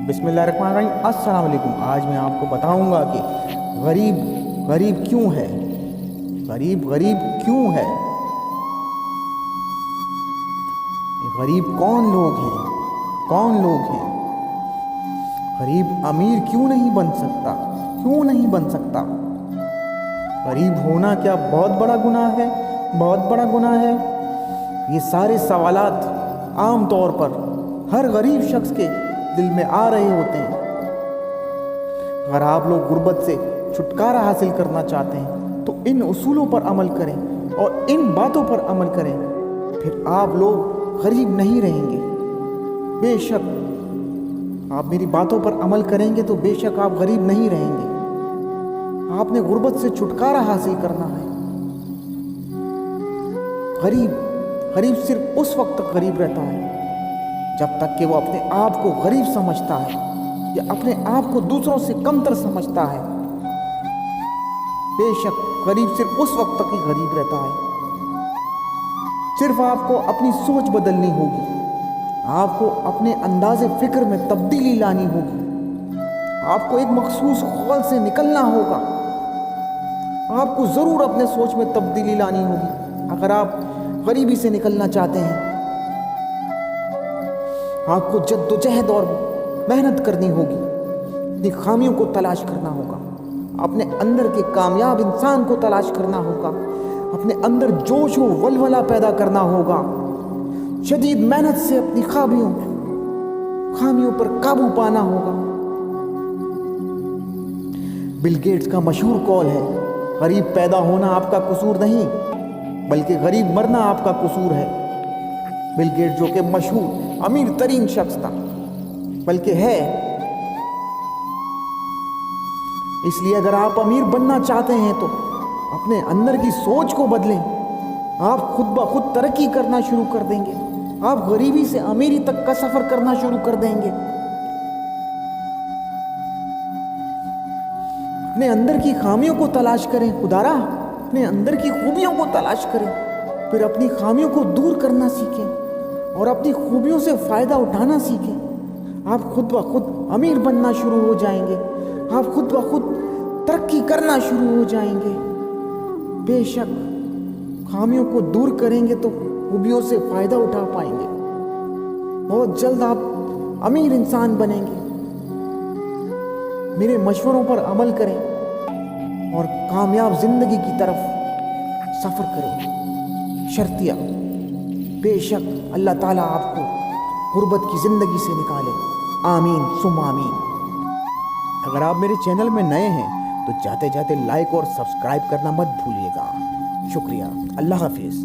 बिस्मिल्लाहिर्रहमानिर्रहीम। अस्सलाम वालेकुम। आज मैं आपको बताऊंगा कि गरीब गरीब क्यों है। गरीब गरीब क्यों है। गरीब कौन लोग हैं, कौन लोग हैं। गरीब अमीर क्यों नहीं बन सकता, क्यों नहीं बन सकता। गरीब होना क्या बहुत बड़ा गुनाह है, बहुत बड़ा गुनाह है। ये सारे सवालात आम तौर पर हर गरीब शख्स के दिल में आ रहे होते हैं। अगर आप लोग गुर्बत से छुटकारा हासिल करना चाहते हैं तो इन उसूलों पर अमल करें और इन बातों पर अमल करें, फिर आप लोग गरीब नहीं रहेंगे। बेशक आप मेरी बातों पर अमल करेंगे तो बेशक आप गरीब नहीं रहेंगे। आपने गुर्बत से छुटकारा हासिल करना है। गरीब सिर्फ उस वक्त गरीब रहता है जब तक कि वो अपने आप को गरीब समझता है या अपने आप को दूसरों से कमतर समझता है। बेशक गरीब सिर्फ उस वक्त तक ही गरीब रहता है। सिर्फ आपको अपनी सोच बदलनी होगी, आपको अपने अंदाज़े फिक्र में तब्दीली लानी होगी, आपको एक मखसूस खौल से निकलना होगा। आपको ज़रूर अपने सोच में तब्दीली लानी होगी। अगर आप गरीबी से निकलना चाहते हैं, आपको जद्दोजहद और मेहनत करनी होगी, अपनी खामियों को तलाश करना होगा, अपने अंदर के कामयाब इंसान को तलाश करना होगा, अपने अंदर जोश व वलवला पैदा करना होगा। शदीद मेहनत से अपनी खामियों पर काबू पाना होगा। बिल गेट्स का मशहूर कौल है, गरीब पैदा होना आपका कसूर नहीं बल्कि गरीब मरना आपका कसूर है। बिल गेट्स जो कि मशहूर अमीर तरीन शख्स था, बल्कि है। इसलिए अगर आप अमीर बनना चाहते हैं तो अपने अंदर की सोच को बदलें। आप खुद ब खुद तरक्की करना शुरू कर देंगे। आप गरीबी से अमीरी तक का सफर करना शुरू कर देंगे। अपने अंदर की खामियों को तलाश करें खुदारा, अपने अंदर की खूबियों को तलाश करें, फिर अपनी खामियों को दूर करना सीखें और अपनी खूबियों से फ़ायदा उठाना सीखें। आप खुद ब खुद अमीर बनना शुरू हो जाएंगे। आप खुद ब खुद तरक्की करना शुरू हो जाएंगे। बेशक खामियों को दूर करेंगे तो खूबियों से फ़ायदा उठा पाएंगे। बहुत जल्द आप अमीर इंसान बनेंगे। मेरे मशवरों पर अमल करें और कामयाब ज़िंदगी की तरफ सफ़र करें। शर्तिया बेशक अल्लाह ताला आपको गुर्बत की ज़िंदगी से निकाले। आमीन सुम आमीन। अगर आप मेरे चैनल में नए हैं तो जाते जाते लाइक और सब्सक्राइब करना मत भूलिएगा। शुक्रिया। अल्लाह हाफिज़।